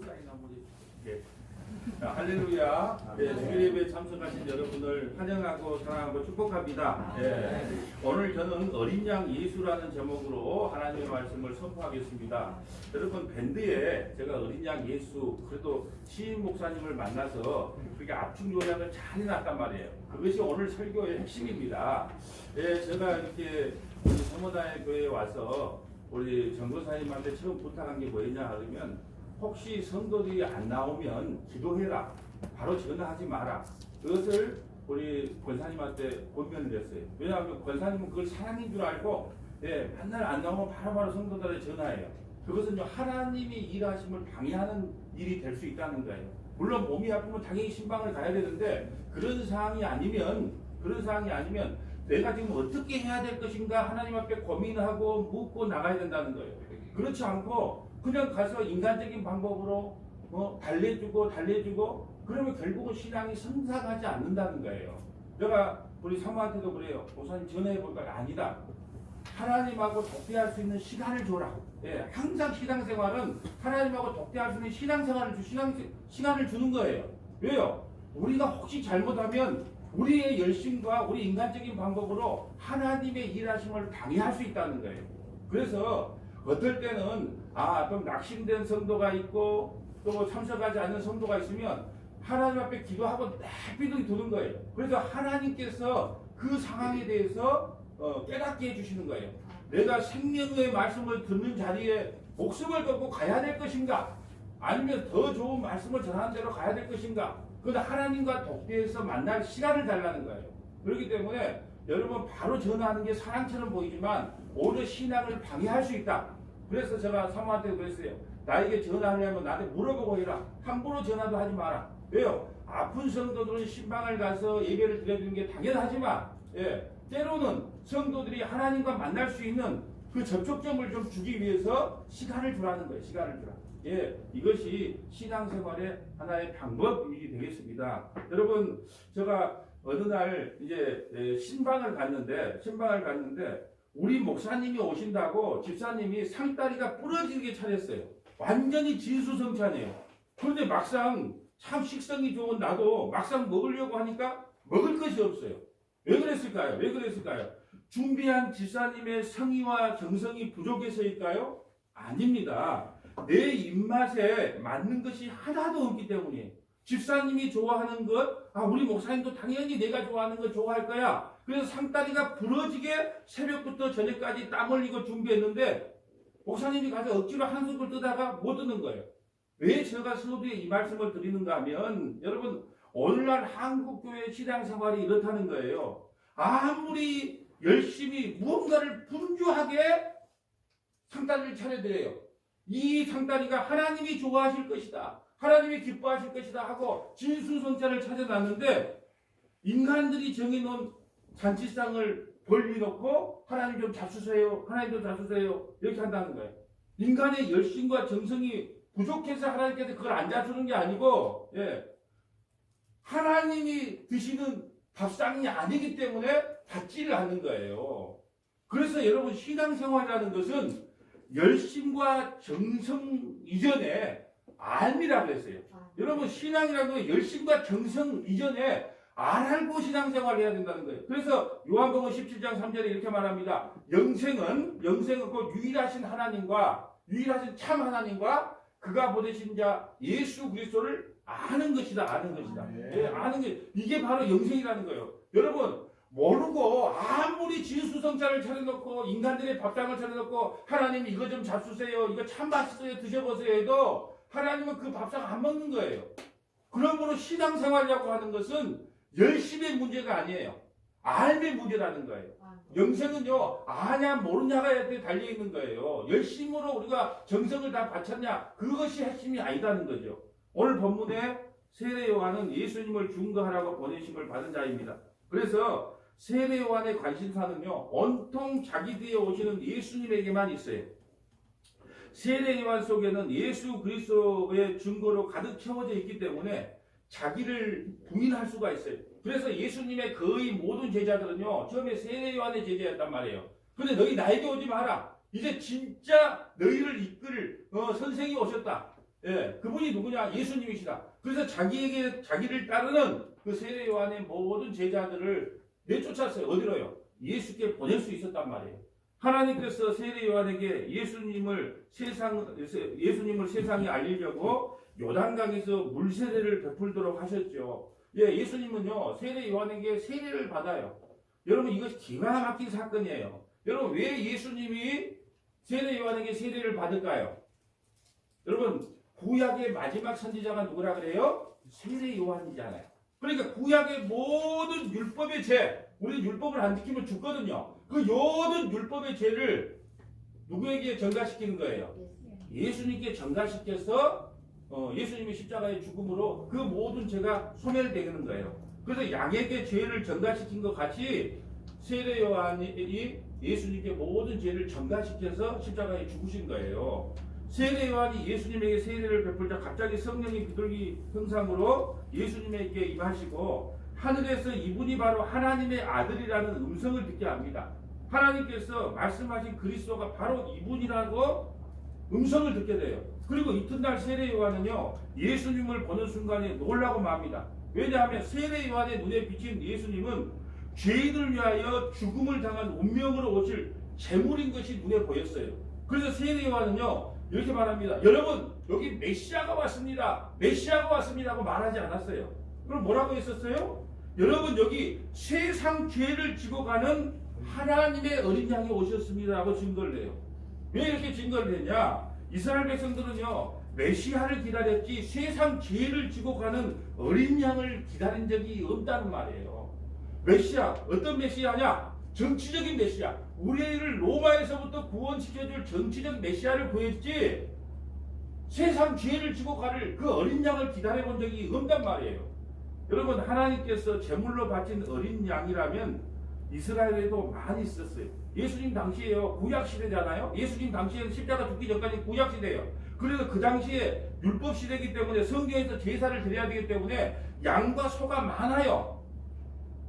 사인 한번 해주세요. 할렐루야. 주일 예배에 참석하신 여러분을 환영하고 사랑하고 축복합니다. 오늘 저는 어린 양 예수라는 제목으로 하나님의 말씀을 선포하겠습니다. 여러분, 밴드에 제가 어린 양 예수, 그래도 시인 목사님을 만나서 그렇게 압축 요약을 잘 해놨단 말이에요. 그것이 오늘 설교의 핵심입니다. 제가 이렇게 우리 성모다의 교회에 와서 우리 전도사님한테 처음 부탁한 게 뭐였냐 하면, 혹시 성도들이 안 나오면 기도해라. 바로 전화하지 마라. 그것을 우리 권사님한테 권면을 했어요. 왜냐하면 권사님은 그걸 사랑인 줄 알고 맨날 안 나오면 바로바로 성도들에 전화해요. 그것은 하나님이 일하심을 방해하는 일이 될 수 있다는 거예요. 물론 몸이 아프면 당연히 신방을 가야 되는데 그런 상황이 아니면 내가 지금 어떻게 해야 될 것인가 하나님 앞에 고민하고 묻고 나가야 된다는 거예요. 그렇지 않고 그냥 가서 인간적인 방법으로 달래주고 그러면 결국은 신앙이 성장하지 않는다는 거예요. 내가 우리 사모한테도 그래요. 목사님 전화해볼까요? 아니다. 하나님하고 독대할 수 있는 시간을 줘라. 항상 신앙생활은 하나님하고 독대할 수 있는 시간을 주는 거예요. 왜요? 우리가 혹시 잘못하면 우리의 열심과 우리 인간적인 방법으로 하나님의 일하심을 방해할 수 있다는 거예요. 그래서 어떨 때는 좀 낙심된 성도가 있고 또 참석하지 않는 성도가 있으면 하나님 앞에 기도하고 내비두게 두는 거예요. 그래서 하나님께서 그 상황에 대해서 깨닫게 해주시는 거예요. 내가 생명의 말씀을 듣는 자리에 목숨을 걸고 가야 될 것인가, 아니면 더 좋은 말씀을 전하는 대로 가야 될 것인가. 그러나 하나님과 독대해서 만날 시간을 달라는 거예요. 그렇기 때문에 여러분, 바로 전화하는 게 사랑처럼 보이지만 오히려 신앙을 방해할 수 있다. 그래서 제가 사모한테 그랬어요. 나에게 전화하려면 나한테 물어보고 해라. 함부로 전화도 하지 마라. 왜요? 아픈 성도들은 신방을 가서 예배를 드려주는 게 당연하지만 때로는 성도들이 하나님과 만날 수 있는 그 접촉점을 좀 주기 위해서 시간을 주라는 거예요. 시간을 주라. 이것이 신앙생활의 하나의 방법이 되겠습니다. 여러분, 제가 어느 날 이제 신방을 갔는데 우리 목사님이 오신다고 집사님이 상다리가 부러지게 차렸어요. 완전히 진수성찬이에요. 그런데 막상 참 식성이 좋은 나도 막상 먹으려고 하니까 먹을 것이 없어요. 왜 그랬을까요? 준비한 집사님의 성의와 정성이 부족해서일까요? 아닙니다. 내 입맛에 맞는 것이 하나도 없기 때문이에요. 집사님이 좋아하는 것, 우리 목사님도 당연히 내가 좋아하는 거 좋아할 거야. 그래서 상다리가 부러지게 새벽부터 저녁까지 땀 흘리고 준비했는데 목사님이 가서 억지로 한숨을 뜨다가 못 듣는 거예요. 왜 제가 서두에 이 말씀을 드리는가 하면, 여러분, 오늘날 한국교회 신앙생활이 이렇다는 거예요. 아무리 열심히 무언가를 분주하게 상다리를 차려드려요. 이 상다리가 하나님이 좋아하실 것이다, 하나님이 기뻐하실 것이다 하고 진수성찬을 차려놨는데 인간들이 정해놓은 잔치상을 벌리놓고 하나님 좀 잡수세요, 하나님 좀 잡수세요 이렇게 한다는 거예요. 인간의 열심과 정성이 부족해서 하나님께서 그걸 안 잡수는 게 아니고 하나님이 드시는 밥상이 아니기 때문에 받지를 않는 거예요. 그래서 여러분, 신앙생활이라는 것은 열심과 정성 이전에 알미라고 했어요. 여러분, 신앙이라는 건 열심과 정성 이전에 알고 신앙생활을 해야 된다는 거예요. 그래서 요한복음 17장 3절에 이렇게 말합니다. 영생은 그 유일하신 하나님과, 유일하신 참 하나님과 그가 보내신 자 예수 그리스도를 아는 것이다. 아는 게, 이게 바로 영생이라는 거예요. 여러분, 모르고 아무리 진수성찬을 차려놓고 인간들의 밥상을 차려놓고 하나님 이거 좀 잡수세요, 이거 참 맛있어요, 드셔보세요 해도 하나님은 그 밥상 안 먹는 거예요. 그러므로 신앙생활이라고 하는 것은 열심의 문제가 아니에요. 알의 문제라는 거예요. 영생은요, 아냐 모르냐가 달려있는 거예요. 열심으로 우리가 정성을 다 바쳤냐, 그것이 핵심이 아니다는 거죠. 오늘 본문에 세례 요한은 예수님을 증거하라고 보내심을 받은 자입니다. 그래서 세례 요한의 관심사는요, 온통 자기 뒤에 오시는 예수님에게만 있어요. 세례 요한 속에는 예수 그리스도의 증거로 가득 채워져 있기 때문에 자기를 부인할 수가 있어요. 그래서 예수님의 거의 모든 제자들은요, 처음에 세례 요한의 제자였단 말이에요. 근데 너희 나에게 오지 마라. 이제 진짜 너희를 이끌 선생이 오셨다. 예, 그분이 누구냐? 예수님이시다. 그래서 자기를 따르는 그 세례 요한의 모든 제자들을 내쫓았어요. 어디로요? 예수께 보낼 수 있었단 말이에요. 하나님께서 세례 요한에게 예수님을 세상에 알리려고 요단강에서 물세례를 베풀도록 하셨죠. 예, 예수님은요, 세례 요한에게 세례를 받아요. 여러분, 이것이 기가 막힌 사건이에요. 여러분, 왜 예수님이 세례 요한에게 세례를 받을까요? 여러분, 구약의 마지막 선지자가 누구라 그래요? 세례 요한이잖아요. 그러니까 구약의 모든 율법의 죄, 우리는 율법을 안 지키면 죽거든요. 그 모든 율법의 죄를 누구에게 전가시키는 거예요? 예수님께 전가시켜서 예수님의 십자가의 죽음으로 그 모든 죄가 소멸되는 거예요. 그래서 양에게 죄를 전가시킨 것 같이 세례 요한이 예수님께 모든 죄를 전가시켜서 십자가에 죽으신 거예요. 세례 요한이 예수님에게 세례를 베풀자 갑자기 성령의 비둘기 형상으로 예수님에게 임하시고 하늘에서 이분이 바로 하나님의 아들이라는 음성을 듣게 합니다. 하나님께서 말씀하신 그리스도가 바로 이분이라고 음성을 듣게 돼요. 그리고 이튿날 세례 요한은요, 예수님을 보는 순간에 놀라고 맙니다. 왜냐하면 세례 요한의 눈에 비친 예수님은 죄인을 위하여 죽음을 당한 운명으로 오실 제물인 것이 눈에 보였어요. 그래서 세례 요한은요, 이렇게 말합니다. 여러분, 여기 메시아가 왔습니다. 메시아가 왔습니다 하고 말하지 않았어요. 그럼 뭐라고 했었어요? 여러분, 여기 세상 죄를 지고 가는 하나님의 어린 양이 오셨습니다 하고 증거를 내요. 왜 이렇게 증거를 내냐? 이스라엘 백성들은요, 메시아를 기다렸지 세상 죄를 지고 가는 어린 양을 기다린 적이 없다는 말이에요. 메시아, 어떤 메시아냐? 정치적인 메시아. 우리를 로마에서부터 구원시켜줄 정치적 메시아를 구했지 세상 죄를 지고 갈 그 어린 양을 기다려본 적이 없단 말이에요. 여러분, 하나님께서 제물로 바친 어린 양이라면 이스라엘에도 많이 있었어요. 예수님 당시에요, 구약시대잖아요. 예수님 당시에는 십자가 죽기 전까지 구약시대예요. 그래서 그 당시에 율법시대이기 때문에 성경에서 제사를 드려야 되기 때문에 양과 소가 많아요.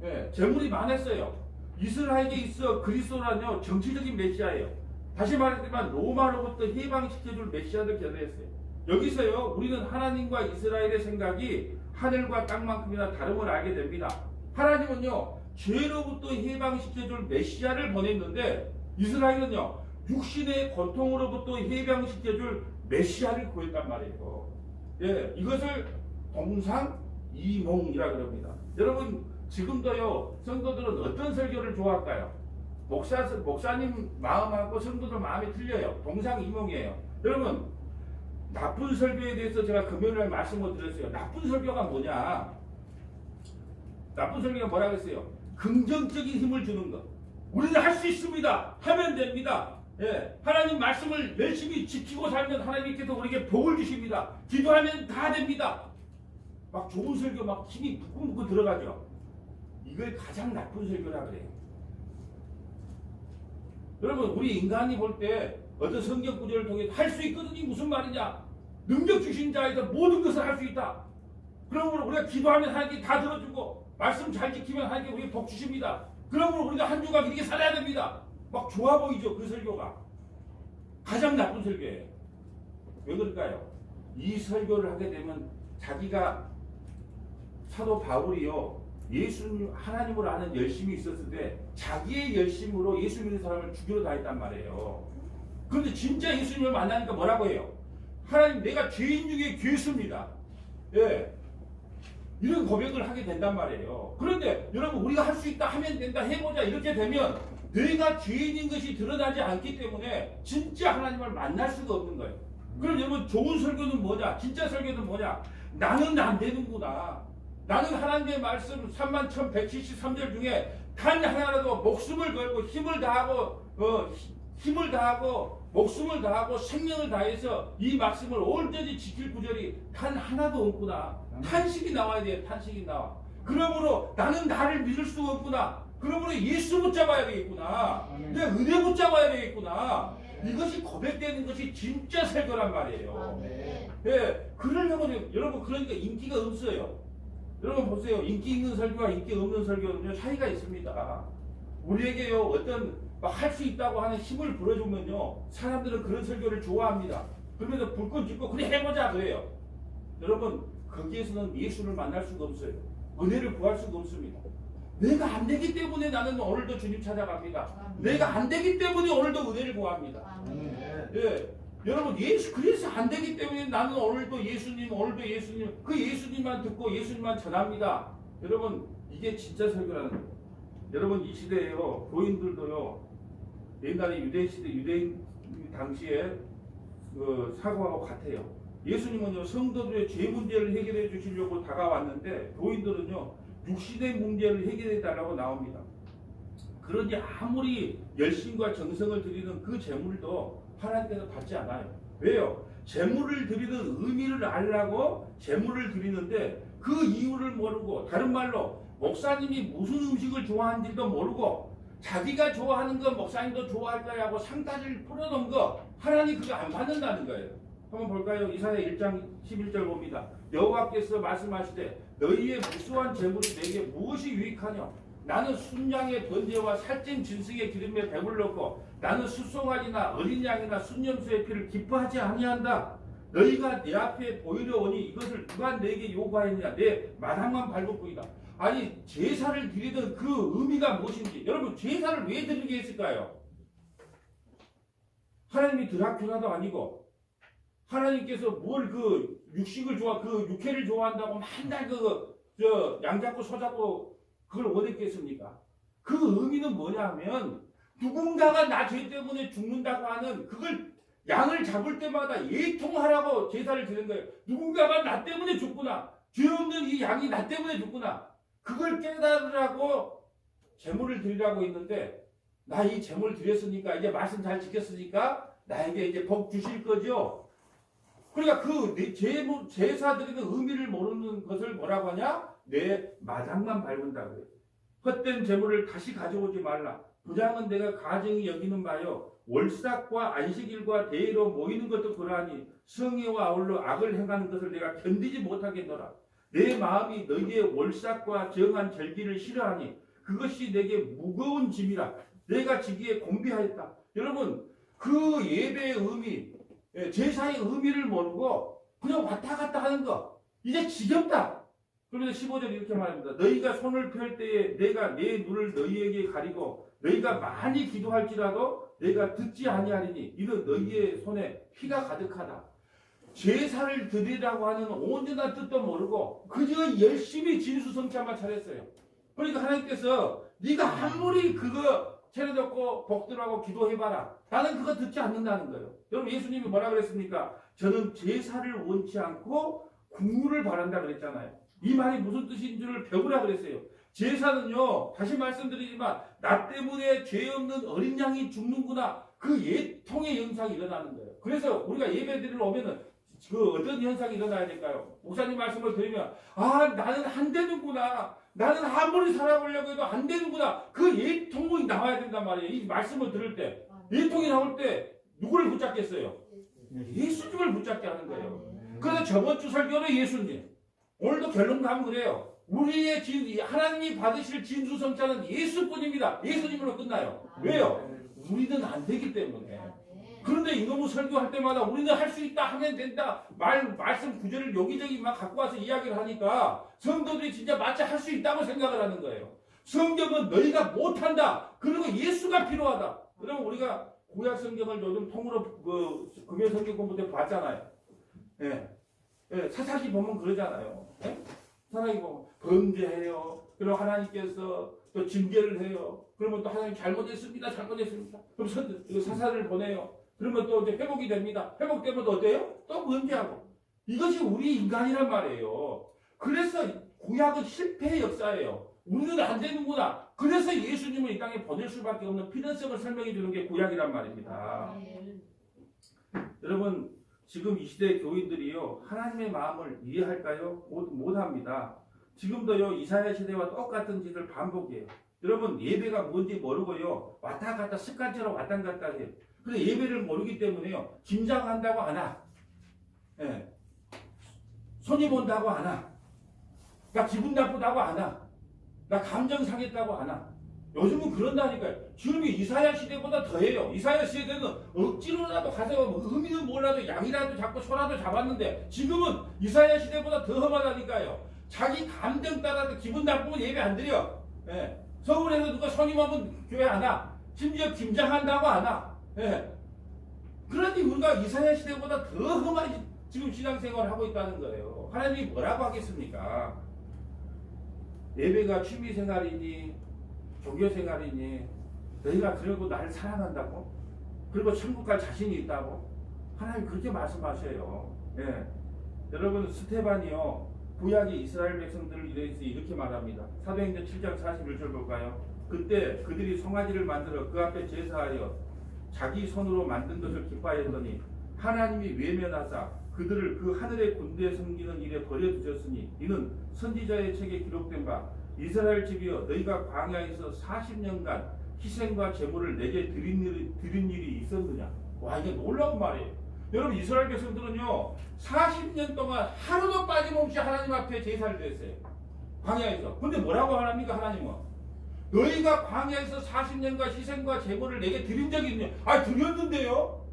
예, 제물이 많았어요. 이스라엘에 있어 그리스도는요, 정치적인 메시아예요. 다시 말했지만 로마로부터 해방시켜줄 메시아를 기다렸어요. 여기서요, 우리는 하나님과 이스라엘의 생각이 하늘과 땅만큼이나 다름을 알게 됩니다. 하나님은요, 죄로부터 해방시켜줄 메시아를 보냈는데 이스라엘은요, 육신의 고통으로부터 해방시켜줄 메시아를 구했단 말이에요. 예, 이것을 동상이몽이라 그럽니다. 여러분, 지금도요, 성도들은 어떤 설교를 좋아할까요? 목사님 마음하고 성도들 마음이 틀려요. 동상이몽이에요. 여러분, 나쁜 설교에 대해서 제가 금요일날 말씀을 드렸어요. 나쁜 설교가 뭐냐? 나쁜 설교가 뭐라고 했어요? 긍정적인 힘을 주는 것. 우리는 할 수 있습니다. 하면 됩니다. 예, 하나님 말씀을 열심히 지키고 살면 하나님께서 우리에게 복을 주십니다. 기도하면 다 됩니다. 막 좋은 설교 막 힘이 붓고 들어가죠. 이걸 가장 나쁜 설교라 그래요. 여러분, 우리 인간이 볼 때 어떤 성경 구절을 통해 할 수 있거든요. 무슨 말이냐? 능력 주신 자에서 모든 것을 할 수 있다. 그러므로 우리가 기도하면 하나님께 다 들어주고 말씀 잘 지키면 하나님께 우리에게 복 주십니다. 그러므로 우리가 한 주간 이렇게 살아야 됩니다. 막 좋아 보이죠, 그 설교가. 가장 나쁜 설교예요. 왜 그럴까요? 이 설교를 하게 되면 자기가 사도 바울이요, 예수님 하나님을 아는 열심이 있었을 때 자기의 열심으로 예수 믿는 사람을 죽이러 다녔단 말이에요. 그런데 진짜 예수님을 만나니까 뭐라고 해요? 하나님, 내가 죄인 중에 괴수입니다. 예, 이런 고백을 하게 된단 말이에요. 그런데 여러분, 우리가 할 수 있다, 하면 된다, 해보자 이렇게 되면 내가 죄인인 것이 드러나지 않기 때문에 진짜 하나님을 만날 수가 없는 거예요. 그럼 여러분, 좋은 설교는 뭐냐? 진짜 설교는 뭐냐? 나는 안 되는구나. 나는 하나님의 말씀 31,173절 중에 단 하나라도 목숨을 걸고 힘을 다하고 목숨을 다하고 생명을 다해서 이 말씀을 온전히 지킬 구절이 단 하나도 없구나. 탄식이 나와야 돼요. 탄식이 나와. 그러므로 나는 나를 믿을 수가 없구나. 그러므로 예수 붙잡아야 되겠구나. 내 은혜 붙잡아야 되겠구나. 이것이 고백되는 것이 진짜 설교란 말이에요. 예, 그러려면 여러분, 그러니까 인기가 없어요. 여러분 보세요. 인기 있는 설교와 인기 없는 설교는요, 차이가 있습니다. 우리에게요, 어떤 할 수 있다고 하는 힘을 불어주면요, 사람들은 그런 설교를 좋아합니다. 그러면서 불끈 짓고 그래 해보자 그래요. 여러분 거기에서는 예수를 만날 수가 없어요. 은혜를 구할 수가 없습니다. 내가 안 되기 때문에 나는 오늘도 주님 찾아갑니다. 내가 안 되기 때문에 오늘도 은혜를 구합니다. 예. 여러분 그래서 안 되기 때문에 나는 오늘도 예수님 그 예수님만 듣고 예수님만 전합니다. 여러분 이게 진짜 설교라는 거예요. 여러분 이 시대에요 교인들도요 옛날에 유대인 당시에 그 사고하고 같아요. 예수님은요 성도들의 죄 문제를 해결해 주시려고 다가왔는데 교인들은요 육신의 문제를 해결해 달라고 나옵니다. 그러니 아무리 열심과 정성을 드리는 그 재물도 하나님께서 받지 않아요. 왜요? 재물을 드리는 의미를 알라고 재물을 드리는데 그 이유를 모르고 다른 말로 목사님이 무슨 음식을 좋아하는지도 모르고 자기가 좋아하는 거 목사님도 좋아할 거야 하고 상다리를 풀어놓은 거 하나님 그거 안 받는다는 거예요. 한번 볼까요? 이사야 1장 11절 봅니다. 여호와께서 말씀하시되 너희의 무수한 재물이 내게 무엇이 유익하냐? 나는 순양의 번제와 살찐 짐승의 기름에 배불렀고 나는 숫송아지나 어린 양이나 순염소의 피를 기뻐하지 아니한다. 너희가 내 앞에 보이려 오니 이것을 누가 내게 요구하였느냐? 내 마당만 밟을 뿐이다. 아니 제사를 드리던 그 의미가 무엇인지 여러분 제사를 왜 드리게 했을까요? 하나님이 드라큘라도 아니고 하나님께서 뭘 그 육식을 그 육회를 좋아한다고 맨날 양 잡고 소 잡고 그걸 원했겠습니까? 그 의미는 뭐냐 하면 누군가가 나 죄 때문에 죽는다고 하는 그걸 양을 잡을 때마다 예통하라고 제사를 드리는 거예요. 누군가가 나 때문에 죽구나. 죄 없는 이 양이 나 때문에 죽구나. 그걸 깨달으라고 제물을 드리라고 했는데 나 이 제물 드렸으니까 이제 말씀 잘 지켰으니까 나에게 이제 복 주실 거죠. 그러니까 그 제사 드리는 의미를 모르는 것을 뭐라고 하냐? 내 마당만 밟은다고 해요. 헛된 제물을 다시 가져오지 말라. 부장은 내가 가증히 여기는 바요. 월삭과 안식일과 대회로 모이는 것도 그러하니 성회와 아울러 악을 행하는 것을 내가 견디지 못하겠노라. 내 마음이 너희의 월삭과 정한 절기를 싫어하니 그것이 내게 무거운 짐이라. 내가 지기에 곤비하였다. 여러분 그 예배의 의미, 제사의 의미를 모르고 그냥 왔다 갔다 하는 거 이제 지겹다. 그러면서 15절 이렇게 말합니다. 너희가 손을 펼 때에 내가 내 눈을 너희에게 가리고 너희가 많이 기도할지라도 내가 듣지 아니하리니 이는 너희의 손에 피가 가득하다. 제사를 드리라고 하는 온전한 뜻도 모르고 그저 열심히 진수성찬만 차렸어요. 그러니까 하나님께서 네가 아무리 그거 차려놓고 복들하고 기도해봐라. 나는 그거 듣지 않는다는 거예요. 여러분 예수님이 뭐라 그랬습니까? 저는 제사를 원치 않고 국물을 바란다 그랬잖아요. 이 말이 무슨 뜻인 줄을 배우라 그랬어요. 제사는요 다시 말씀드리지만 나 때문에 죄 없는 어린 양이 죽는구나. 그 예통의 현상이 일어나는 거예요. 그래서 우리가 예배 드리러 오면은 그 어떤 현상이 일어나야 될까요? 목사님 말씀을 드리면 나는 안 되는구나. 나는 아무리 살아보려고 해도 안 되는구나. 그 예통이 나와야 된단 말이에요. 이 말씀을 들을 때 예통이 나올 때 누구를 붙잡겠어요? 예수님을 붙잡게 하는 거예요. 그래서 저번 주 설교는 예수님, 오늘도 결론 가면 그래요. 우리의 하나님이 받으실 진수성찬은 예수뿐입니다. 예수님으로 끝나요. 왜요? 우리는 안 되기 때문에. 그런데 이놈의 설교할 때마다 우리는 할 수 있다 하면 된다 말씀 구절을 여기저기 막 갖고 와서 이야기를 하니까 성도들이 진짜 마치 할 수 있다고 생각을 하는 거예요. 성경은 너희가 못한다. 그리고 예수가 필요하다. 여러분 우리가 구약 성경을 요즘 통으로 금요 성경 공부 때 봤잖아요. 사사기 보면 그러잖아요. 사사기 보면 범죄해요. 그리고 하나님께서 또 징계를 해요. 그러면 또 하나님 잘못했습니다. 그럼 사사를 보내요. 그러면 또 이제 회복이 됩니다. 회복되면 또 어때요? 또 범죄하고. 이것이 우리 인간이란 말이에요. 그래서 구약은 실패의 역사예요. 우리는 안 되는구나. 그래서 예수님을 이 땅에 보낼 수밖에 없는 필연성을 설명해 주는 게 구약이란 말입니다. 여러분 지금 이 시대 교인들이요 하나님의 마음을 이해할까요? 못합니다. 지금도요 이사야 시대와 똑같은 짓을 반복해요. 여러분 예배가 뭔지 모르고요 왔다 갔다 습관처럼 왔다 갔다 해요. 근데 예배를 모르기 때문에요 김장한다고 안 와. 손님 온다고 안 와. 나 기분 나쁘다고 안 와. 나 감정 상했다고 안 와. 요즘은 그런다니까요. 지금 이사야 시대보다 더해요. 이사야 시대는 억지로라도 가서 뭐 의미는 몰라도 양이라도 잡고 소라도 잡았는데 지금은 이사야 시대보다 더 험하다니까요. 자기 감정 따라서 기분 나쁘면 예배 안 드려. 예. 서울에서 누가 선임하면 교회 안 와. 심지어 김장한다고 안 와. 예. 그러니 우리가 이사야 시대보다 더 험하게 지금 신앙생활을 하고 있다는 거예요. 하나님이 뭐라고 하겠습니까? 예배가 취미생활이니 종교생활이니 너희가 그러고 나를 사랑한다고? 그리고 천국 갈 자신이 있다고? 하나님 그렇게 말씀하셔요. 예. 여러분 스테반이요 구약의 이스라엘 백성들을 이렇게 말합니다. 사도행전 7장 41절 볼까요? 그때 그들이 송아지를 만들어 그 앞에 제사하여 자기 손으로 만든 것을 기뻐하였더니 하나님이 외면하사 그들을 그 하늘의 군대에 섬기는 일에 버려두셨으니 이는 선지자의 책에 기록된 바 이스라엘 집이여 너희가 광야에서 40년간 희생과 제물을 내게 드린 일이 있었느냐. 와 이게 놀라운 말이에요. 여러분 이스라엘 백성들은요 40년 동안 하루도 빠짐없이 하나님 앞에 제사를 드렸어요. 광야에서. 근데 뭐라고 하랍니까 하나님은? 너희가 광야에서 40년간 희생과 제물을 내게 드린 적이 있느냐. 아 드렸는데요.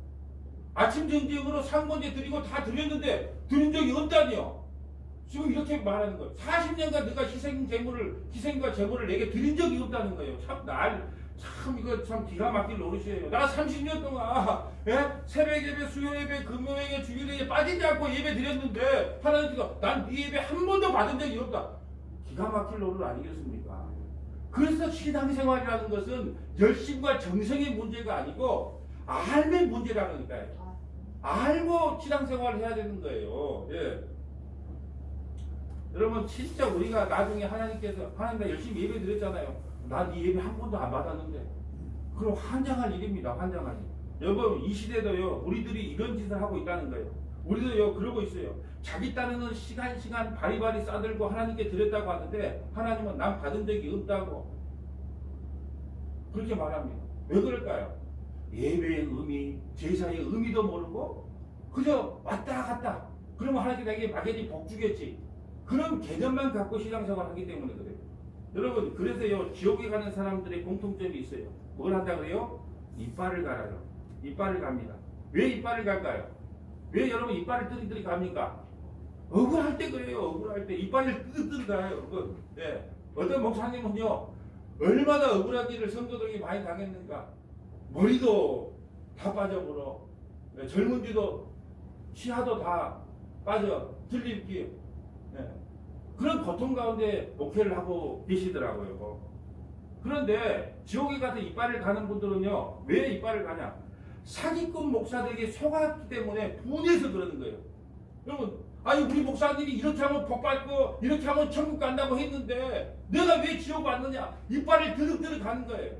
아침 정직으로 상번제 드리고 다 드렸는데 드린 적이 없다니요. 지금 이렇게 말하는 거예요. 40년간 네가 희생과 제물을 내게 드린 적이 없다는 거예요. 참 이거 참 기가 막힐 노릇이에요. 나 30년 동안 새벽 예배, 수요 예배, 금요 예배, 주일 예배 빠지지 않고 예배 드렸는데 하나님께서 난 네 예배 한 번도 받은 적이 없다. 기가 막힐 노릇 아니겠습니까? 그래서 신앙생활이라는 것은 열심과 정성의 문제가 아니고 알의 문제라는 거예요. 알고 신앙생활을 해야 되는 거예요. 예. 여러분 진짜 우리가 나중에 하나님께서 하나님 나 열심히 예배 드렸잖아요. 난 이 예배 한 번도 안 받았는데 그럼 환장할 일입니다. 환장할 일. 여러분 이 시대도요 우리들이 이런 짓을 하고 있다는 거예요. 우리도요 그러고 있어요. 자기 딴에는 시간 바리바리 싸들고 하나님께 드렸다고 하는데 하나님은 난 받은 적이 없다고 그렇게 말합니다. 왜 그럴까요? 예배의 의미, 제사의 의미도 모르고 그저 왔다 갔다. 그러면 하나님께 내게 막연히 복 주겠지. 그런 개념만 갖고 신앙생활 하기 때문에 그래요. 여러분 그래서요 지옥에 가는 사람들의 공통점이 있어요. 뭘 한다 그래요? 이빨을 갈아요. 이빨을 갑니다. 왜 이빨을 갈까요? 왜 여러분 이빨을 뜨리뜨리 갑니까? 억울할 때 그래요. 억울할 때 이빨을 뜨리뜨리 가요. 네. 어떤 목사님은요 얼마나 억울하기를 성도들에게 많이 당했는가. 머리도 다 빠져버려. 네. 젊은지도 치아도 다 빠져. 들리기. 네. 그런 고통 가운데 목회를 하고 계시더라고요. 그런데 지옥에 가서 이빨을 가는 분들은요 왜 이빨을 가냐? 사기꾼 목사들에게 속았기 때문에 분해서 그러는 거예요. 여러분 아니 우리 목사님이 이렇게 하면 복 받고 이렇게 하면 천국 간다고 했는데 내가 왜 지옥 왔느냐? 이빨을 드륵드륵 가는 거예요.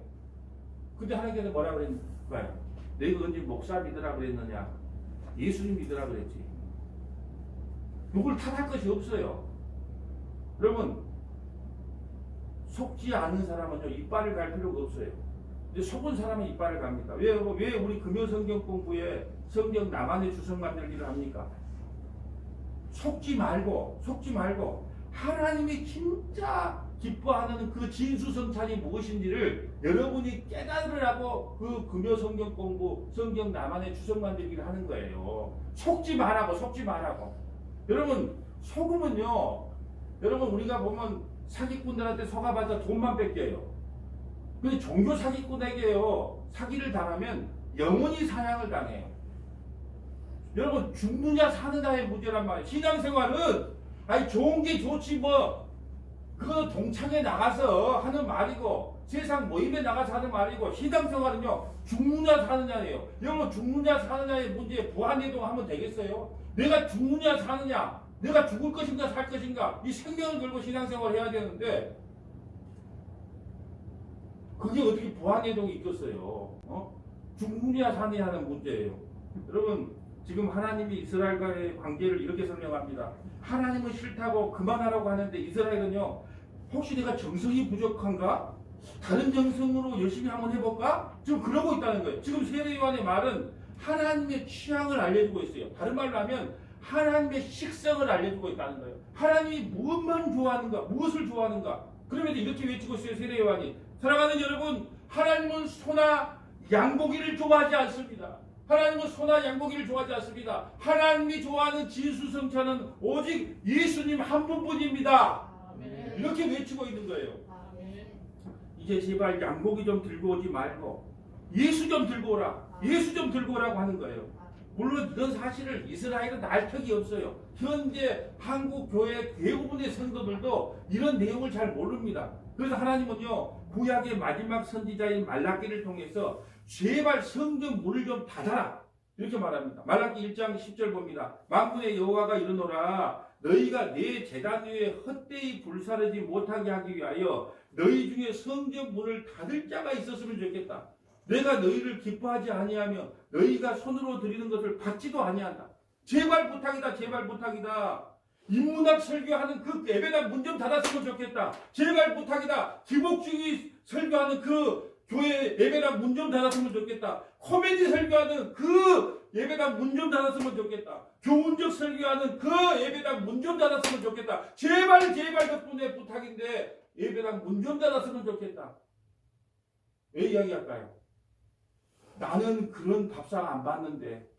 근데 하나님께서 뭐라 그랬을까요? 내가 언제 목사 믿으라 그랬느냐? 예수님 믿으라 그랬지. 누굴 탓할 것이 없어요. 여러분 속지 않은 사람은요 이빨을 갈 필요가 없어요. 근데 속은 사람은 이빨을 갑니다. 왜 우리 금요 성경 공부에 성경 나만의 주석 만들기를 합니까? 속지 말고 하나님이 진짜 기뻐하는 그 진수성찬이 무엇인지를 여러분이 깨달으라고 그 금요 성경 공부 성경 나만의 주석 만들기를 하는 거예요. 속지 말라고. 여러분 속으면요 여러분 우리가 보면 사기꾼들한테 속아봐서 돈만 뺏겨요. 근데 종교 사기꾼에게요 사기를 당하면 영원히 사냥을 당해요. 여러분 죽느냐 사느냐의 문제란 말이에요. 신앙생활은 아니 좋은 게 좋지 뭐 그거 동창회 나가서 하는 말이고 세상 모임에 나가서 하는 말이고 신앙생활은요 죽느냐 사느냐예요. 여러분 죽느냐 사느냐의 문제에 부안해동하면 되겠어요? 내가 죽느냐 사느냐 내가 죽을 것인가 살 것인가 이 생명을 걸고 신앙생활을 해야 되는데 그게 어떻게 부안해동이 있겠어요? 죽느냐 사느냐 하는 문제예요. 여러분 지금 하나님이 이스라엘과의 관계를 이렇게 설명합니다. 하나님은 싫다고 그만하라고 하는데 이스라엘은요 혹시 내가 정성이 부족한가? 다른 정성으로 열심히 한번 해볼까? 지금 그러고 있다는 거예요. 지금 세례요한의 말은 하나님의 취향을 알려주고 있어요. 다른 말로 하면 하나님의 식성을 알려주고 있다는 거예요. 하나님이 무엇만 좋아하는가? 무엇을 좋아하는가? 그러면서 이렇게 외치고 있어요. 세례요한이 사랑하는 여러분, 하나님은 소나 양고기를 좋아하지 않습니다. 하나님은 소나 양고기를 좋아하지 않습니다. 하나님이 좋아하는 진수성찬은 오직 예수님 한 분뿐입니다. 이렇게 외치고 있는 거예요. 이제 제발 양고기 좀 들고 오지 말고 예수 좀 들고 오라. 예수 좀 들고 오라고 하는 거예요. 물론 이런 사실을 이스라엘은 알 턱이 없어요. 현재 한국 교회 대부분의 성도들도 이런 내용을 잘 모릅니다. 그래서 하나님은요, 구약의 마지막 선지자인 말라기를 통해서 제발 성경 문을 좀 닫아라 이렇게 말합니다. 말라기 1장 10절 봅니다. 만군의 여호와가 이르노라, 너희가 내 제단 위에 헛되이 불사르지 못하게 하기 위하여 너희 중에 성경 문을 닫을 자가 있었으면 좋겠다. 내가 너희를 기뻐하지 아니하며 너희가 손으로 드리는 것을 받지도 아니한다. 제발 부탁이다. 제발 부탁이다. 인문학 설교하는 그 예배당 문 좀 닫았으면 좋겠다. 제발 부탁이다. 기복주의 설교하는 그 교회 예배당 문 좀 닫았으면 좋겠다. 코미디 설교하는 그 예배당 문 좀 닫았으면 좋겠다. 교훈적 설교하는 그 예배당 문 좀 닫았으면 좋겠다. 제발 덕분에 부탁인데 예배당 문 좀 닫았으면 좋겠다. 왜 이야기할까요? 나는 그런 밥상 안 받는데,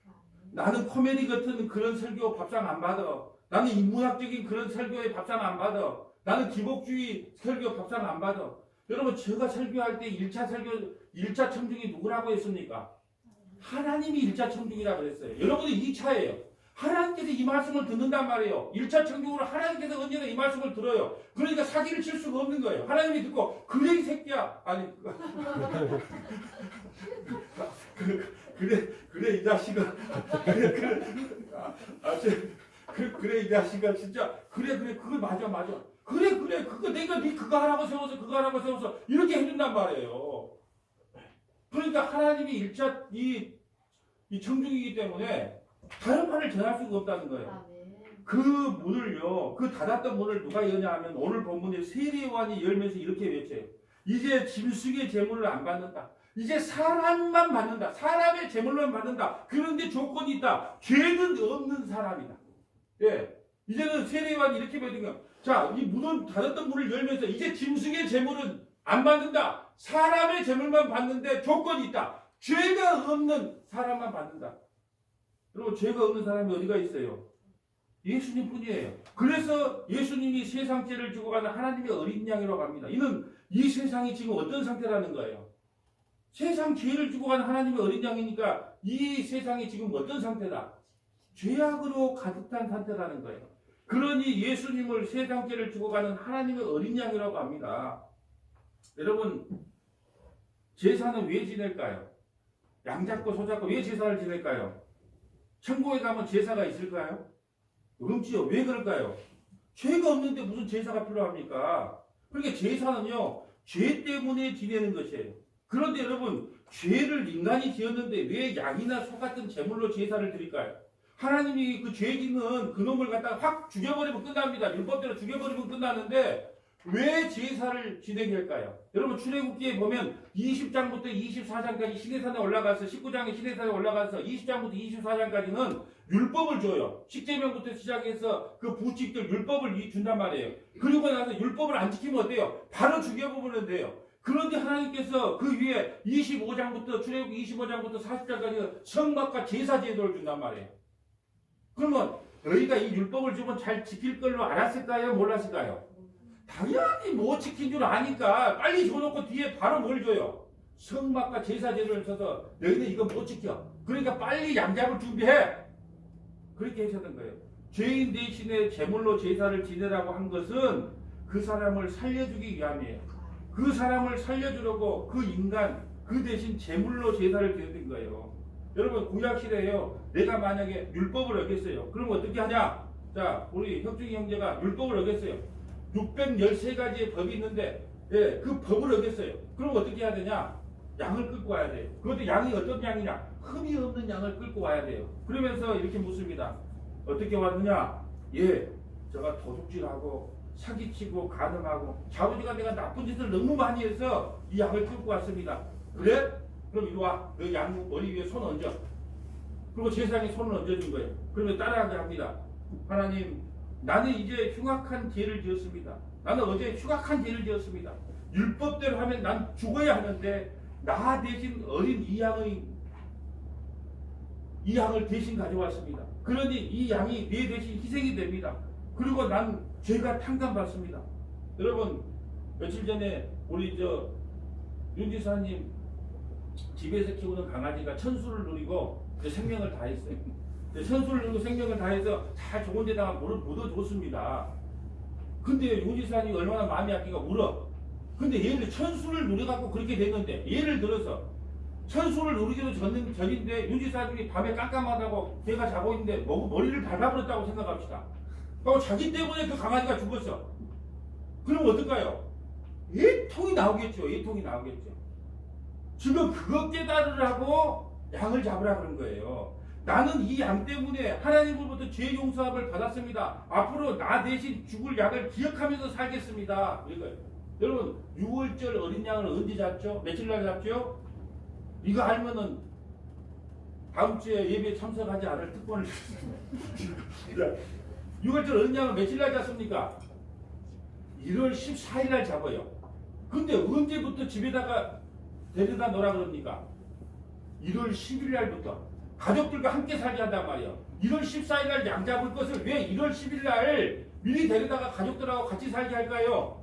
나는 코미디 같은 그런 설교 밥상 안 받아. 나는 인문학적인 그런 설교의 밥상 안 받아. 나는 기복주의 설교 밥상 안 받아. 여러분, 제가 설교할 때 1차 설교, 1차 청중이 누구라고 했습니까? 하나님이 1차 청중이라고 그랬어요. 여러분이 2차예요. 하나님께서 이 말씀을 듣는단 말이에요. 1차 청중으로 하나님께서 언제나 이 말씀을 들어요. 그러니까 사기를 칠 수가 없는 거예요. 하나님이 듣고, 그래 이 새끼야. 아니 그래 이 자식아. 그래 이 자식아. 진짜 그래 그거 맞아. 그래 그거 내가 네 그거 하라고 세워서 이렇게 해준단 말이에요. 그러니까 하나님이 1차 이 청중이기 때문에 다른 말을 전할 수가 없다는 거예요. 그 문을요, 그 닫았던 문을 누가 여냐 하면 오늘 본문에 세례요한이 열면서 이렇게 외쳐요. 이제 짐승의 제물을 안 받는다. 이제 사람만 받는다. 사람의 제물만 받는다. 그런데 조건이 있다. 죄는 없는 사람이다. 예, 이제는 세례요한이 이렇게 외친 거예요. 자, 이 문은 닫았던 문을 열면서 이제 짐승의 제물은 안 받는다. 사람의 제물만 받는데 조건이 있다. 죄가 없는 사람만 받는다. 여러분, 죄가 없는 사람이 어디가 있어요? 예수님 뿐이에요. 그래서 예수님이 세상 죄를 지고 가는 하나님의 어린 양이라고 합니다. 이는 이 세상이 지금 어떤 상태라는 거예요? 세상 죄를 지고 가는 하나님의 어린 양이니까 이 세상이 지금 어떤 상태다? 죄악으로 가득한 상태라는 거예요. 그러니 예수님을 세상 죄를 지고 가는 하나님의 어린 양이라고 합니다. 여러분, 제사는 왜 지낼까요? 양 잡고 소 잡고 왜 제사를 지낼까요? 천국에 가면 제사가 있을까요? 없지요. 왜 그럴까요? 죄가 없는데 무슨 제사가 필요합니까? 그러니까 제사는요, 죄 때문에 지내는 것이에요. 그런데 여러분, 죄를 인간이 지었는데 왜 양이나 소 같은 제물로 제사를 드릴까요? 하나님이 그 죄 짓는 그놈을 갖다가 확 죽여버리면 끝납니다. 율법대로 죽여버리면 끝나는데 왜 제사를 지내게 할까요? 여러분, 출애굽기에 보면 20장부터 24장까지 시내산에 올라가서 19장에 시내산에 올라가서 20장부터 24장까지는 율법을 줘요. 십계명부터 시작해서 그 부칙들 율법을 준단 말이에요. 그리고 나서 율법을 안 지키면 어때요? 바로 죽여버리면 돼요. 그런데 하나님께서 그 위에 25장부터 출애굽기 25장부터 40장까지 성막과 제사 제도를 준단 말이에요. 그러면 너희가 이 율법을 주면 잘 지킬 걸로 알았을까요? 몰랐을까요? 당연히 못 지킨 줄 아니까 빨리 줘놓고 뒤에 바로 뭘 줘요? 성막과 제사 제도를 써서 너희는 이거 못 지켜. 그러니까 빨리 양잡을 준비해. 그렇게 하셨던 거예요. 죄인 대신에 제물로 제사를 지내라고 한 것은 그 사람을 살려주기 위함이에요. 그 사람을 살려주려고 그 인간 그 대신 제물로 제사를 드렸던 거예요. 여러분, 구약시대에요, 내가 만약에 율법을 어겼어요. 그럼 어떻게 하냐? 자, 우리 혁중이 형제가 율법을 어겼어요. 613가지의 법이 있는데, 예, 그 법을 어겼어요. 그럼 어떻게 해야 되냐? 양을 끌고 와야 돼요. 그것도 양이 어떤 양이냐? 흠이 없는 양을 끌고 와야 돼요. 그러면서 이렇게 묻습니다. 어떻게 왔느냐? 예, 제가 도둑질하고 사기치고 간음하고 좌우지간 내가 나쁜 짓을 너무 많이 해서 이 양을 끌고 왔습니다. 그래? 그럼 이리 와. 너 양 머리 위에 손 얹어. 그리고 제사장이 손을 얹어준 거예요. 그러면 따라하게 합니다. 하나님, 나는 이제 흉악한 죄를 지었습니다. 나는 어제 흉악한 죄를 지었습니다. 율법대로 하면 난 죽어야 하는데 나 대신 어린 이 양을 대신 가져왔습니다. 그러니 이 양이 내 대신 희생이 됩니다. 그리고 난 죄가 탕감받습니다. 여러분 며칠 전에 우리 윤 지사님 집에서 키우는 강아지가 천수를 누리고 생명을 다했어요. 천수를 누리고 생명을 다해서 잘 좋은 데다가 물을 묻어줬습니다. 근데 윤 지사님이 얼마나 마음이 아끼가 울어. 근데 얘를 천수를 누려갖고 그렇게 됐는데, 예를 들어서 천수를 누리기도 전인데 윤 지사님이 밤에 깜깜하다고 걔가 자고 있는데 머리를 밟아버렸다고 생각합시다. 그리고 자기 때문에 그 강아지가 죽었어. 그럼 어떨까요? 애통이 나오겠죠. 애통이 나오겠죠. 지금 그것 깨달으라고 양을 잡으라 그런 거예요. 나는 이 양 때문에 하나님으로부터 죄 용서함을 받았습니다. 앞으로 나 대신 죽을 양을 기억하면서 살겠습니다. 이거예요. 여러분 6월절 어린 양을 언제 잡죠? 며칠 날 잡죠? 이거 알면은 다음 주에 예배에 참석하지 않을 특권을 주셨습니다. 6월절 어린 양을 며칠 날 잡습니까? 1월 14일 날 잡아요. 근데 언제부터 집에다가 데려다 놓으라 그럽니까? 1월 10일 날부터 가족들과 함께 살게 한단 말이에요. 1월 14일 날 양 잡을 것을 왜 1월 10일 날 미리 데려다가 가족들하고 같이 살게 할까요?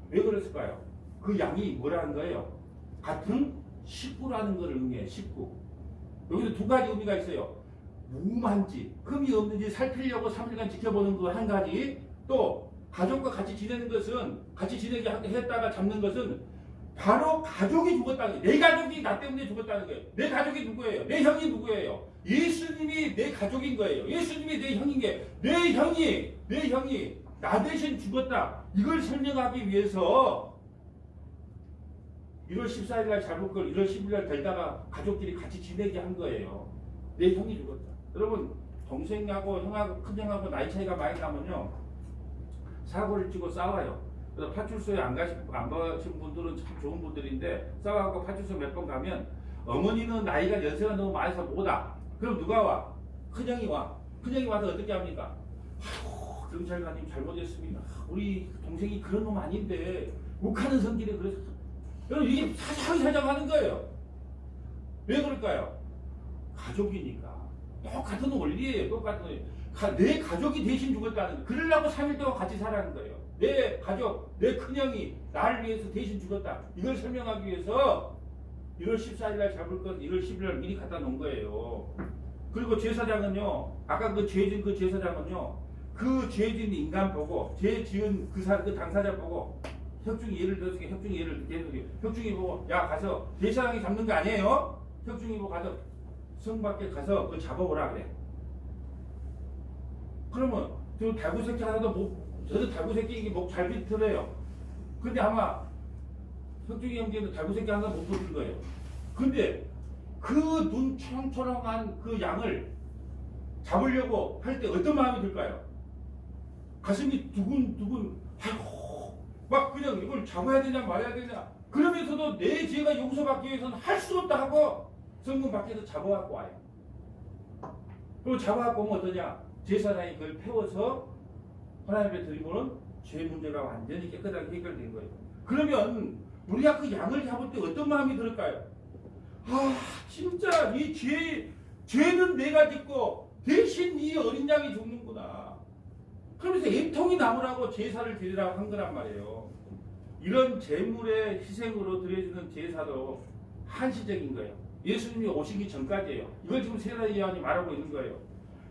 왜 그랬을까요? 그 양이 뭐라는 거예요? 같은 식구라는 걸 의미해요. 식구. 여기서 두 가지 의미가 있어요. 무만지, 흠이 없는지 살피려고 3일간 지켜보는 거 한 가지, 또 가족과 같이 지내는 것은, 같이 지내게 했다가 잡는 것은 바로 가족이 죽었다는 거예요. 내 가족이 나 때문에 죽었다는 거예요. 내 가족이 누구예요? 내 형이 누구예요? 예수님이 내 가족인 거예요. 예수님이 내 형인 게, 내 형이 나 대신 죽었다. 이걸 설명하기 위해서 1월 14일 날 잡을 걸 1월 10일 날 데리다가 가족끼리 같이 지내게 한 거예요. 내 형이 죽었다. 여러분 동생하고 형하고 큰형하고 나이 차이가 많이 나면요 사고를 치고 싸워요. 그래서 파출소에 안 가신 분들은 참 좋은 분들인데 싸워갖고 파출소 몇 번 가면 어머니는 나이가 연세가 너무 많아서 못 와. 그럼 누가 와? 큰형이 와. 큰형이 와서 어떻게 합니까? 아이고 경찰관님 잘못했습니다. 우리 동생이 그런 놈 아닌데 욱하는 성질에 그래서 여러분 이게 사장사장 하는 거예요. 왜 그럴까요? 가족이니까. 똑같은 원리예요. 똑같은 원리. 내 가족이 대신 죽었다는 거. 그러려고 3일 동안 같이 살아는 거예요. 내 가족, 내 큰형이 나를 위해서 대신 죽었다. 이걸 설명하기 위해서 1월 14일 날 잡을 것 1월 10일 날 미리 갖다 놓은 거예요. 그리고 제사장은요. 아까 그 죄진 그 제사장은요. 그 죄진 인간 보고 죄 지은 그 당사자 보고 혁중이 예를 들어서 혁중이 보고 야 가서 제사장이 잡는 거 아니에요? 혁중이 보고 가서 성 밖에 가서 그거 잡아오라 그래. 그러면 저 달구새끼 하나도 저도 달구새끼 이게 목 잘 비틀어요. 근데 아마 혁중이 형제는 달구새끼 하나 못 붙은 거예요. 근데 그 눈 초롱초롱한 그 양을 잡으려고 할 때 어떤 마음이 들까요? 가슴이 두근두근 아이고 막 그냥 이걸 잡아야 되냐 말아야 되냐 그러면서도 내 죄가 용서받기 위해서는 할 수 없다 하고 성문 밖에서 잡아갖고 와요. 그리고 잡아갖고 오면 어떠냐? 제사장이 그걸 태워서 하나님 앞에 드리고는 죄 문제가 완전히 깨끗하게 해결된 거예요. 그러면 우리가 그 양을 잡을 때 어떤 마음이 들을까요? 아 진짜 이 죄는 내가 짓고 대신 이 어린 양이 죽는구나. 그러면서 애통이 남으라고 제사를 드리라고 한 거란 말이에요. 이런 제물의 희생으로 드려지는 제사도 한시적인 거예요. 예수님이 오시기 전까지예요. 이걸 지금 세례 요한이 말하고 있는 거예요.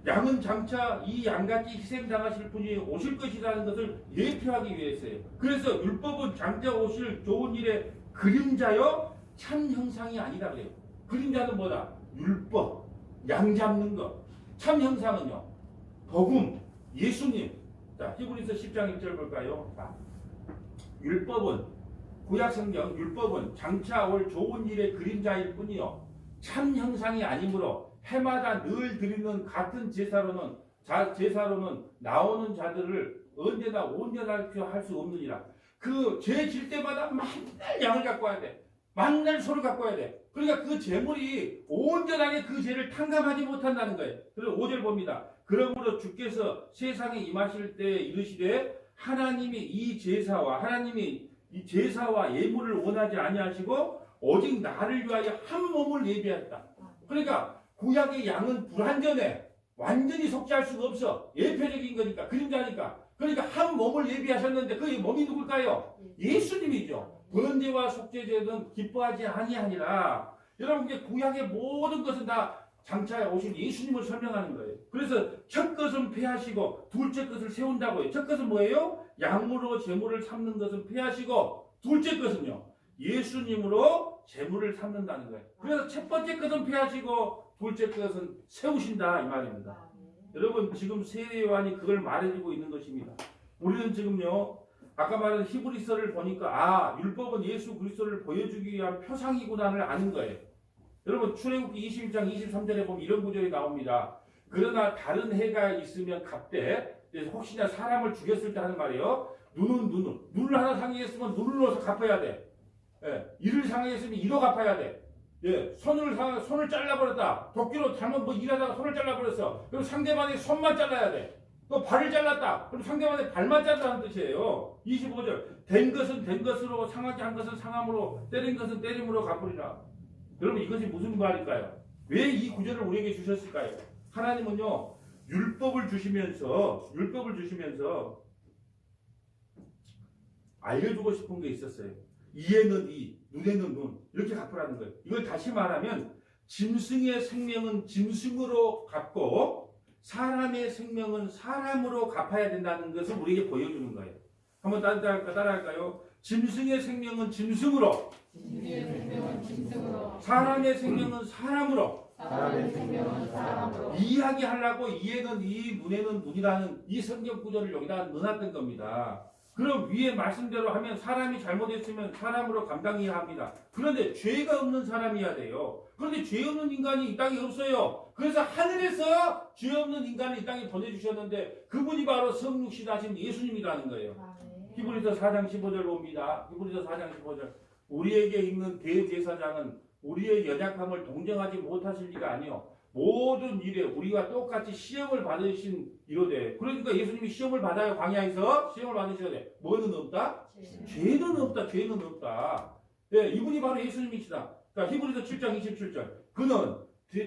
양은 장차 이 양같이 희생당하실 분이 오실 것이라는 것을 예표하기 위해서예요. 그래서 율법은 장차 오실 좋은 일의 그림자요 참 형상이 아니다 그래요. 그림자는 뭐다? 율법, 양 잡는 것. 참 형상은요 복음, 예수님. 자 히브리서 10장 1절 볼까요? 자, 율법은 구약성경 율법은 장차 올 좋은 일의 그림자일 뿐이요 참 형상이 아니므로 해마다 늘 드리는 같은 제사로는 나오는 자들을 언제나 온전하게 할 수 없느니라. 그 죄 질 때마다 만날 양을 갖고 와야 돼. 만날 소를 갖고 와야 돼. 그러니까 그 제물이 온전하게 그 죄를 탕감하지 못한다는 거예요. 그래서 5절 봅니다. 그러므로 주께서 세상에 임하실 때 이르시되 하나님이 이 제사와 예물을 원하지 아니하시고 오직 나를 위하여 한 몸을 예비했다. 그러니까 구약의 양은 불완전해. 완전히 속죄할 수가 없어. 예표적인 거니까, 그림자니까. 그러니까 한 몸을 예비하셨는데 그 몸이 누굴까요? 예수님이죠. 번제와 속죄제는 기뻐하지 아니하니라. 여러분, 이게 구약의 모든 것은 다 장차에 오신 예수님을 설명하는 거예요. 그래서 첫 것은 폐하시고 둘째 것을 세운다고요. 첫 것은 뭐예요? 양으로 제물을 삼는 것은 폐하시고, 둘째 것은요, 예수님으로 제물을 삼는다는 거예요. 그래서 첫 번째 것은 폐하시고 둘째 것은 세우신다, 이 말입니다. 여러분, 지금 세례 요한이 그걸 말해주고 있는 것입니다. 우리는 지금요, 아까 말한 히브리서를 보니까 율법은 예수 그리스도를 보여주기 위한 표상이구나를 아는 거예요. 여러분, 출애굽기 21장 23절에 보면 이런 구절이 나옵니다. 그러나 다른 해가 있으면 갚되, 혹시나 사람을 죽였을 때 하는 말이에요. 눈을 하나 상했으면 눈을 넣어서 갚아야 돼. 예, 이를 상했으면 이로 갚아야 돼. 예, 손을 잘라버렸다. 도끼로 잘못 일하다가 손을 잘라버렸어. 그럼 상대방의 손만 잘라야 돼. 또 발을 잘랐다. 그럼 상대방의 발만 잘라는 뜻이에요. 25절. 된 것은 된 것으로, 상하게 한 것은 상함으로, 때린 것은 때림으로 갚으리라. 여러분, 이것이 무슨 말일까요? 왜 이 구절을 우리에게 주셨을까요? 하나님은요, 율법을 주시면서 알려주고 싶은 게 있었어요. 이에는 이, 눈에는 눈, 이렇게 갚으라는 거예요. 이걸 다시 말하면 짐승의 생명은 짐승으로 갚고 사람의 생명은 사람으로 갚아야 된다는 것을 우리에게 보여주는 거예요. 한번 따라할까요? 짐승의 생명은 짐승으로, 사람의 생명은 사람으로, 이야기하려고 이에는 이, 눈에는 눈이라는 이 성경 구절을 여기다 넣어놨던 겁니다. 그럼 위에 말씀대로 하면 사람이 잘못했으면 사람으로 감당해야 합니다. 그런데 죄가 없는 사람이어야 돼요. 그런데 죄 없는 인간이 이 땅에 없어요. 그래서 하늘에서 죄 없는 인간을 이 땅에 보내주셨는데 그분이 바로 성육신 하신 예수님이라는 거예요. 히브리서 4장 15절 봅니다. 히브리서 4장 15절. 우리에게 있는 대제사장은 우리의 연약함을 동정하지 못하실 리가 아니요. 모든 일에 우리와 똑같이 시험을 받으신 이로되. 그러니까 예수님이 시험을 받아요. 광야에서 시험을 받으셔야 돼. 뭐는 없다? 죄는 없다. 죄는 없다. 네, 이분이 바로 예수님이시다. 그러니까 히브리서 7장 27절. 그는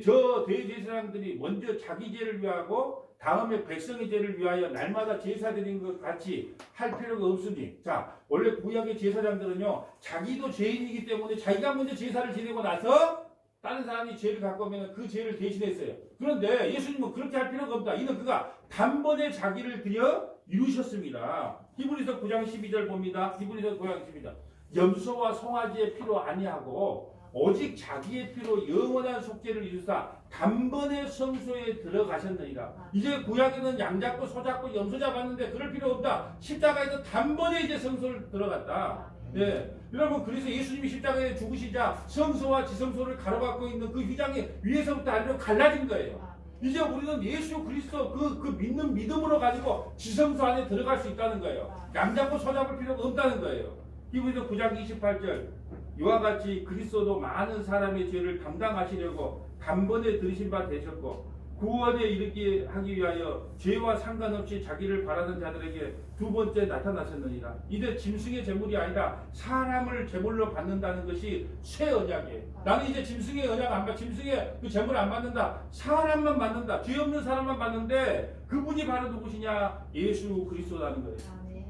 저 대제사장들이 먼저 자기 죄를 위하고 다음에 백성의 죄를 위하여 날마다 제사 드린 것 같이 할 필요가 없으니. 자, 원래 구약의 제사장들은요, 자기도 죄인이기 때문에 자기가 먼저 제사를 지내고 나서 다른 사람이 죄를 갖고 오면 그 죄를 대신했어요. 그런데 예수님은 그렇게 할 필요가 없다. 이는 그가 단번에 자기를 드려 이루셨습니다. 히브리서 9장 12절 봅니다. 히브리서 9장 12절. 염소와 송아지의 피로 아니하고 오직 자기의 피로 영원한 속죄를 이루사 단번에 성소에 들어가셨느니라. 이제 구약에는 양 잡고 소 잡고 염소 잡았는데 그럴 필요 없다. 십자가에서 단번에 이제 성소를 들어갔다. 네. 여러분, 그래서 예수님이 십자가에 죽으시자 성소와 지성소를 가로막고 있는 그 휘장이 위에서부터 아래로 갈라진 거예요. 이제 우리는 예수 그리스도 그 믿는 믿음으로 가지고 지성소 안에 들어갈 수 있다는 거예요. 양 잡고 소 잡을 필요가 없다는 거예요. 히브리서 9장 28절. 이와 같이 그리스도도 많은 사람의 죄를 감당하시려고 단번에 들으신 바 되셨고 구원에 이르게 하기 위하여 죄와 상관없이 자기를 바라는 자들에게 두 번째 나타나셨느니라. 이제 짐승의 제물이 아니라 사람을 제물로 받는다는 것이 새 언약이에요. 나는 이제 짐승의 언약 안 받, 짐승의 그 제물 안 받는다. 사람만 받는다. 죄 없는 사람만 받는데 그분이 바로 누구시냐? 예수 그리스도라는 거예요.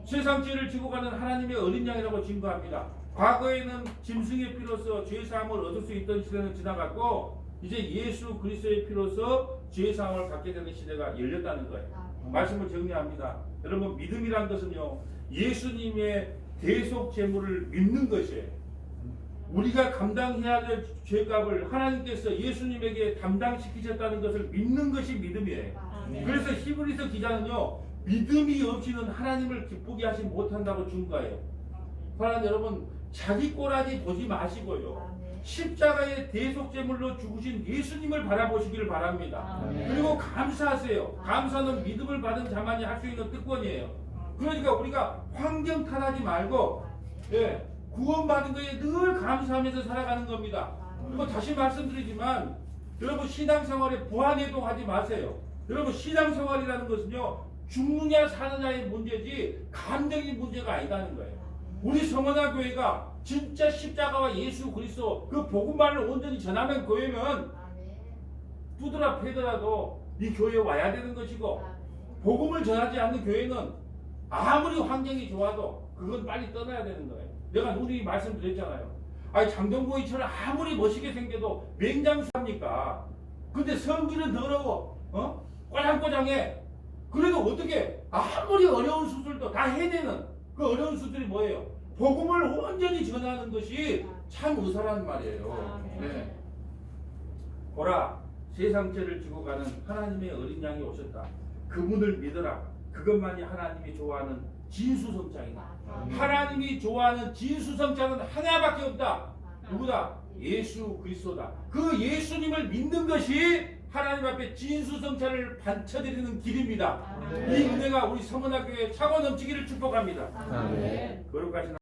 세상 죄를 지고 가는 하나님의 어린 양이라고 증거합니다. 과거에는 짐승의 피로서 죄사함을 얻을 수 있던 시대는 지나갔고 이제 예수 그리스도의 피로서 죄사함을 갖게 되는 시대가 열렸다는 거예요. 말씀을 정리합니다. 여러분, 믿음이란 것은요, 예수님의 대속 제물을 믿는 것이에요. 우리가 감당해야 될 죄값을 하나님께서 예수님에게 담당시키셨다는 것을 믿는 것이 믿음이에요. 그래서 히브리서 기자는요, 믿음이 없이는 하나님을 기쁘게 하지 못한다고 준 거예요. 그러나 여러분, 자기 꼬라지 보지 마시고요, 십자가의 대속제물로 죽으신 예수님을 바라보시기를 바랍니다. 그리고 감사하세요. 감사는 믿음을 받은 자만이 할 수 있는 특권이에요. 그러니까 우리가 환경 탓하지 말고 구원받은 거에 늘 감사하면서 살아가는 겁니다. 그리고 다시 말씀드리지만 여러분, 신앙생활에 부안해동하지 마세요. 여러분, 신앙생활이라는 것은요, 죽느냐 사느냐의 문제지 감정의 문제가 아니다는 거예요. 우리 성원아 교회가 진짜 십자가와 예수 그리스도 그 복음만을 온전히 전하는 교회면 두드라 패더라도 이 교회에 와야 되는 것이고, 복음을 전하지 않는 교회는 아무리 환경이 좋아도 그건 빨리 떠나야 되는 거예요. 내가 누누이 말씀드렸잖아요. 아니 장동건이처럼 아무리 멋있게 생겨도 맹장수합니까? 근데 성질은 더러워. 꼬장꼬장해. 그래도 어떻게 아무리 어려운 수술도 다 해내는 그 어려운 수술이 뭐예요? 복음을 온전히 전하는 것이 참 의사라는 말이에요. 네. 보라, 세상 죄를 지고 가는 하나님의 어린 양이 오셨다. 그분을 믿어라. 그것만이 하나님이 좋아하는 진수성찬이다. 하나님이 좋아하는 진수성찬은 하나밖에 없다. 누구다? 예수 그리스도다. 그 예수님을 믿는 것이 하나님 앞에 진수성찬을 바쳐드리는 길입니다. 이 은혜가 우리 성원학교에 차고 넘치기를 축복합니다. 거룩하신